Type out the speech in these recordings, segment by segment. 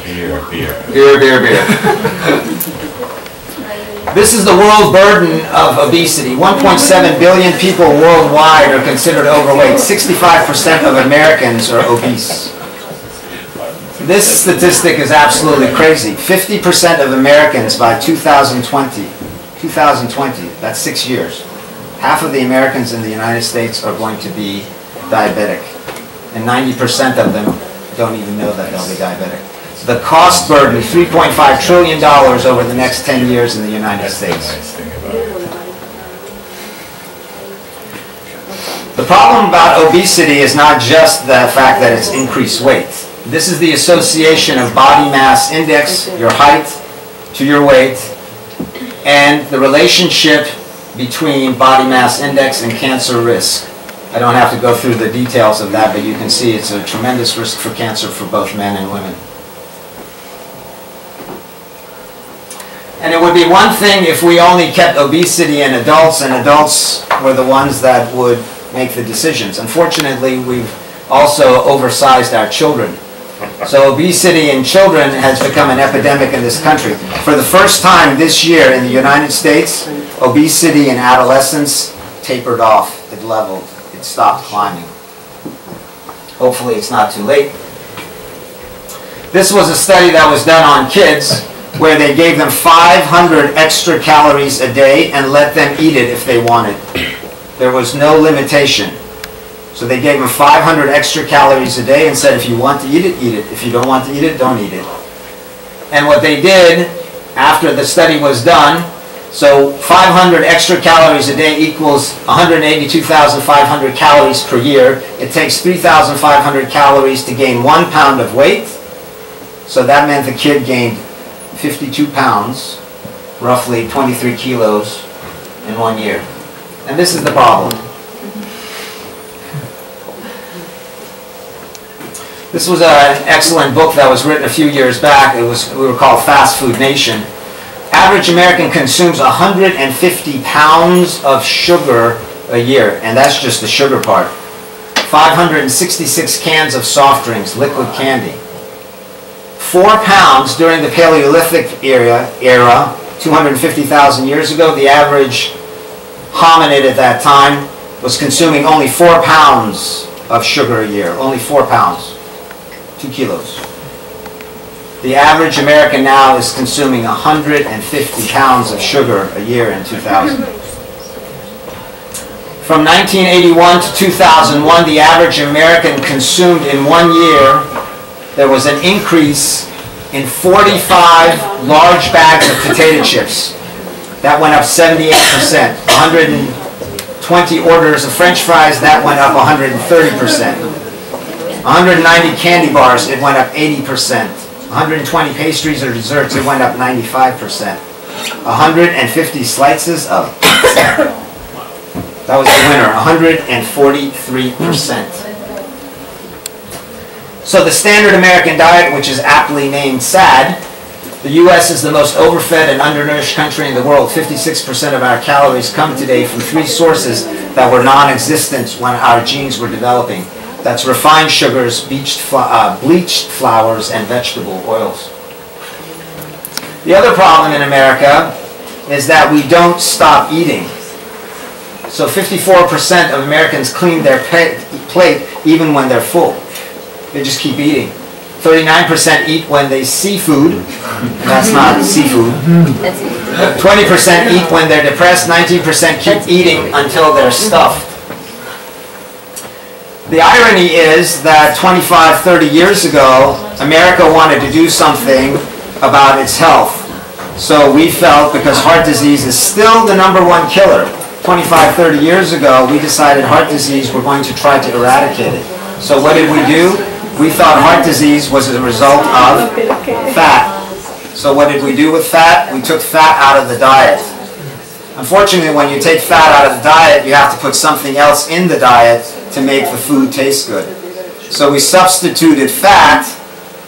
Beer. Beer, beer, beer. This is the world burden of obesity. 1.7 billion people worldwide are considered overweight. 65% of Americans are obese. This statistic is absolutely crazy. 50% of Americans by 2020, that's 6 years, half of the Americans in the United States are going to be diabetic. And 90% of them don't even know that they'll be diabetic. The cost burden, $3.5 trillion over the next 10 years in the United States. The problem about obesity is not just the fact that it's increased weight. This is the association of body mass index, your height, to your weight, and the relationship between body mass index and cancer risk. I don't have to go through the details of that, but you can see it's a tremendous risk for cancer for both men and women. And it would be one thing if we only kept obesity in adults, and adults were the ones that would make the decisions. Unfortunately, we've also oversized our children. So obesity in children has become an epidemic in this country. For the first time this year in the United States, obesity in adolescents tapered off. It leveled. It stopped climbing. Hopefully it's not too late. This was a study that was done on kids where they gave them 500 extra calories a day and let them eat it if they wanted. There was no limitation. So they gave them 500 extra calories a day and said, if you want to eat it, eat it. If you don't want to eat it, don't eat it. And what they did after the study was done, so 500 extra calories a day equals 182,500 calories per year. It takes 3,500 calories to gain 1 pound of weight. So that meant the kid gained 52 pounds, roughly 23 kilos in 1 year. And this is the problem. This was an excellent book that was written a few years back. We were called Fast Food Nation. Average American consumes 150 pounds of sugar a year, and that's just the sugar part. 566 cans of soft drinks, liquid candy. 4 pounds during the Paleolithic era, 250,000 years ago, the average hominid at that time was consuming only 4 pounds of sugar a year, only 4 pounds, 2 kilos. The average American now is consuming 150 pounds of sugar a year in 2000. From 1981 to 2001, the average American consumed in 1 year, there was an increase in 45 large bags of potato chips. That went up 78%. 120 orders of French fries, that went up 130%. 190 candy bars, it went up 80%. 120 pastries or desserts, it went up 95%. 150 slices of that was the winner, 143%. So the standard American diet, which is aptly named SAD, the U.S. is the most overfed and undernourished country in the world. 56% of our calories come today from 3 sources that were non-existent when our genes were developing. That's refined sugars, bleached flours, and vegetable oils. The other problem in America is that we don't stop eating. So 54% of Americans clean their plate even when they're full. They just keep eating. 39% eat when they see food. That's not seafood. 20% eat when they're depressed. 19% keep eating until they're stuffed. The irony is that 25, 30 years ago, America wanted to do something about its health. So we felt, because heart disease is still the #1 killer, 25, 30 years ago, we decided heart disease, we're going to try to eradicate it. So what did we do? We thought heart disease was a result of fat. So what did we do with fat? We took fat out of the diet. Unfortunately, when you take fat out of the diet, you have to put something else in the diet to make the food taste good. So we substituted fat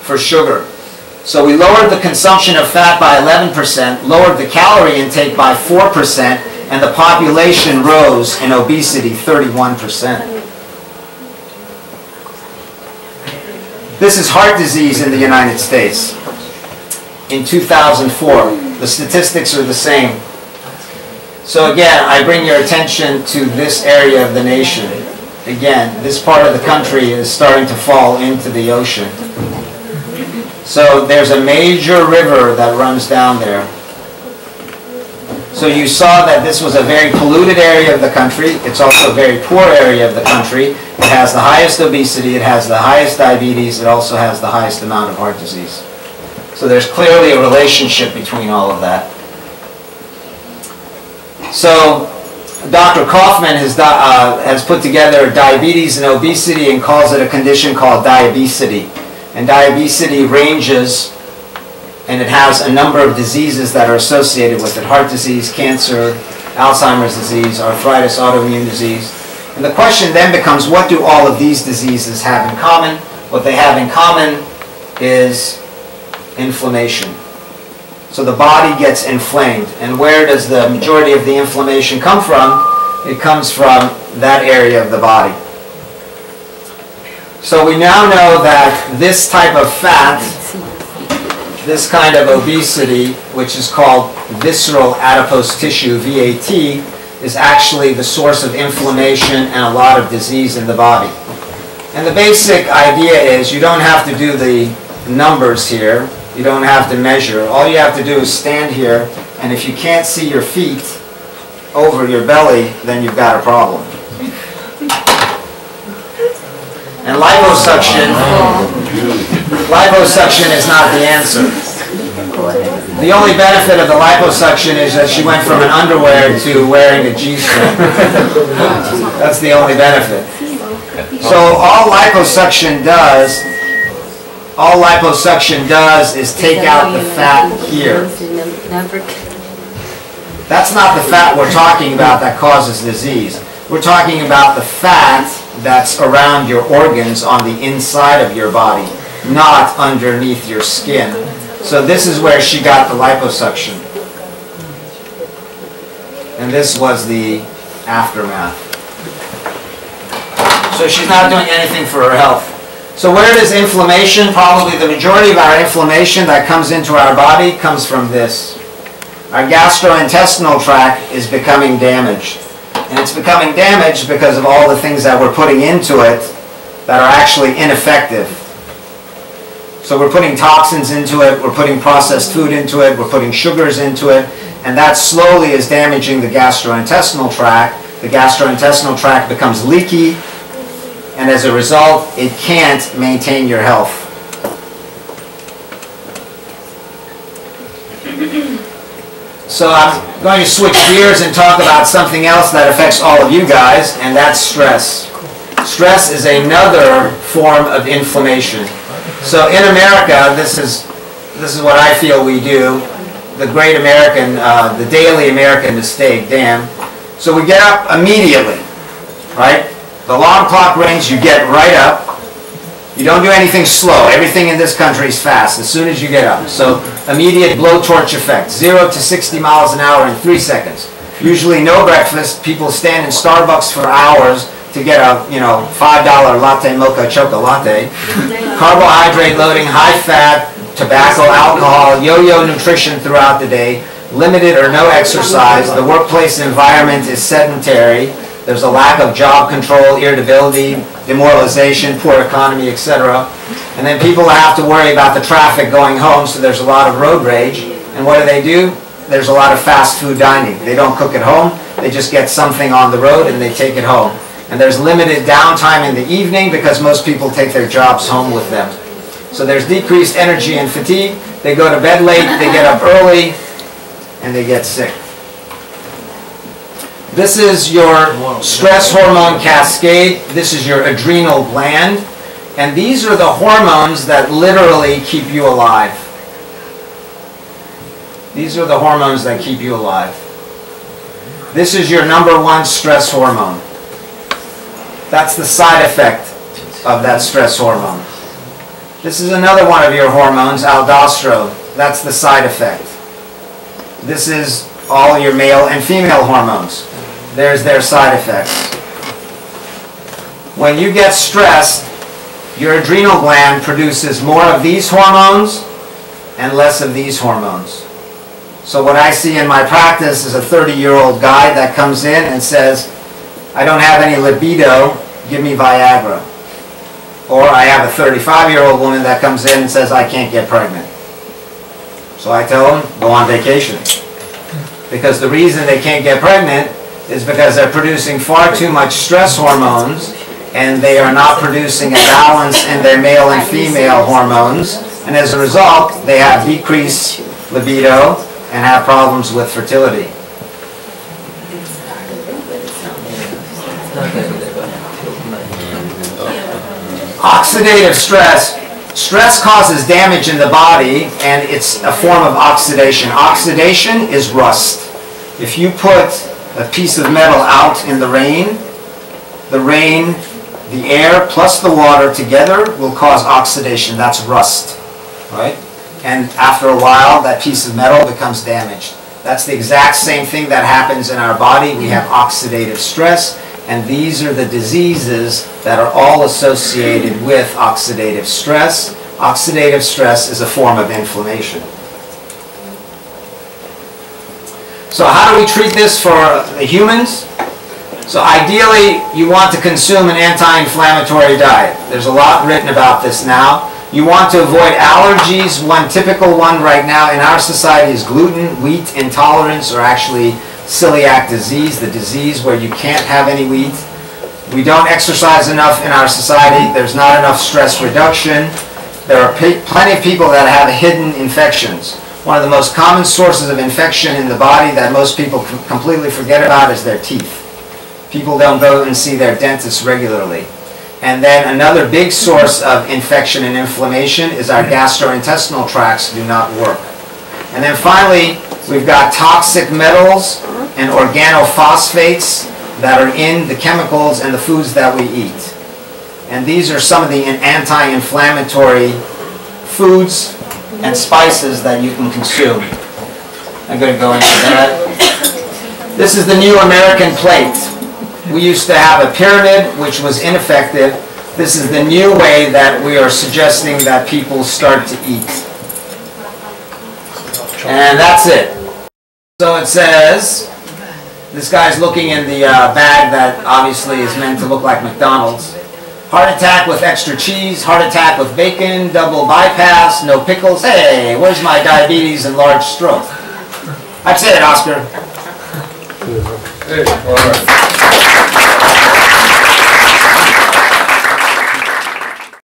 for sugar. So we lowered the consumption of fat by 11%, lowered the calorie intake by 4%, and the population rose in obesity 31%. This is heart disease in the United States. in 2004. The statistics are the same. So again, I bring your attention to this area of the nation. Again, this part of the country is starting to fall into the ocean. So there's a major river that runs down there. So you saw that this was a very polluted area of the country. It's also a very poor area of the country. It has the highest obesity, it has the highest diabetes, it also has the highest amount of heart disease. So there's clearly a relationship between all of that. So Dr. Kaufman has put together diabetes and obesity and calls it a condition called diabesity. And diabesity ranges, and it has a number of diseases that are associated with it: heart disease, cancer, Alzheimer's disease, arthritis, autoimmune disease. And the question then becomes, what do all of these diseases have in common? What they have in common is inflammation. So the body gets inflamed. And where does the majority of the inflammation come from? It comes from that area of the body. So we now know that this type of fat, this kind of obesity, which is called visceral adipose tissue, VAT, is actually the source of inflammation and a lot of disease in the body. And the basic idea is you don't have to do the numbers here. You don't have to measure. All you have to do is stand here, and if you can't see your feet over your belly, then you've got a problem. And liposuction is not the answer. The only benefit of the liposuction is that she went from an underwear to wearing a G-string. That's the only benefit. So all liposuction does is take out the fat here. That's not the fat we're talking about that causes disease. We're talking about the fat that's around your organs on the inside of your body, not underneath your skin. So this is where she got the liposuction. And this was the aftermath. So she's not doing anything for her health. So where does inflammation, probably the majority of our inflammation that comes into our body comes from this. Our gastrointestinal tract is becoming damaged. And it's becoming damaged because of all the things that we're putting into it that are actually ineffective. So we're putting toxins into it, we're putting processed food into it, we're putting sugars into it, and that slowly is damaging the gastrointestinal tract. The gastrointestinal tract becomes leaky, and as a result, it can't maintain your health. So I'm going to switch gears and talk about something else that affects all of you guys, and that's stress. Stress is another form of inflammation. So in America, this is what I feel we do, the great American, the daily American mistake, damn. So we get up immediately, right? The alarm clock rings, you get right up. You don't do anything slow. Everything in this country is fast as soon as you get up. So immediate blowtorch effect, 0 to 60 miles an hour in 3 seconds. Usually no breakfast. People stand in Starbucks for hours to get a $5 latte mocha choco latte. Carbohydrate loading, high fat, tobacco, alcohol, yo-yo nutrition throughout the day, limited or no exercise. The workplace environment is sedentary. There's a lack of job control, irritability, demoralization, poor economy, etc. And then people have to worry about the traffic going home, so there's a lot of road rage. And what do? There's a lot of fast food dining. They don't cook at home. They just get something on the road and they take it home. And there's limited downtime in the evening because most people take their jobs home with them. So there's decreased energy and fatigue. They go to bed late, they get up early, and they get sick. This is your stress hormone cascade. This is your adrenal gland. And these are the hormones that literally keep you alive. These are the hormones that keep you alive. This is your #1 stress hormone. That's the side effect of that stress hormone. This is another one of your hormones, aldosterone. That's the side effect. This is all your male and female hormones. There's their side effects. When you get stressed, your adrenal gland produces more of these hormones and less of these hormones. So what I see in my practice is a 30-year-old guy that comes in and says, I don't have any libido, give me Viagra. Or I have a 35-year-old woman that comes in and says, I can't get pregnant. So I tell them, go on vacation. Because the reason they can't get pregnant is because they're producing far too much stress hormones, and they are not producing a balance in their male and female hormones, and as a result, they have decreased libido and have problems with fertility. Oxidative stress. Stress causes damage in the body, and it's a form of oxidation. Oxidation is rust. If you put a piece of metal out in the rain, the air plus the water together will cause oxidation. That's rust, right? And after a while, that piece of metal becomes damaged. That's the exact same thing that happens in our body. We have oxidative stress, and these are the diseases that are all associated with oxidative stress. Oxidative stress is a form of inflammation. So how do we treat this for humans? So ideally, you want to consume an anti-inflammatory diet. There's a lot written about this now. You want to avoid allergies. One typical one right now in our society is gluten, wheat intolerance, or actually celiac disease, the disease where you can't have any wheat. We don't exercise enough in our society. There's not enough stress reduction. There are plenty of people that have hidden infections. One of the most common sources of infection in the body that most people completely forget about is their teeth. People don't go and see their dentist regularly. And then another big source of infection and inflammation is our gastrointestinal tracts do not work. And then finally, we've got toxic metals and organophosphates that are in the chemicals and the foods that we eat. And these are some of the anti-inflammatory foods and spices that you can consume. I'm going to go into that. This is the new American plate. We used to have a pyramid, which was ineffective. This is the new way that we are suggesting that people start to eat. And that's it. So it says, this guy's looking in the bag that obviously is meant to look like McDonald's. Heart attack with extra cheese, heart attack with bacon, double bypass, no pickles. Hey, where's my diabetes and large stroke? That's it, Oscar. Hey, all right.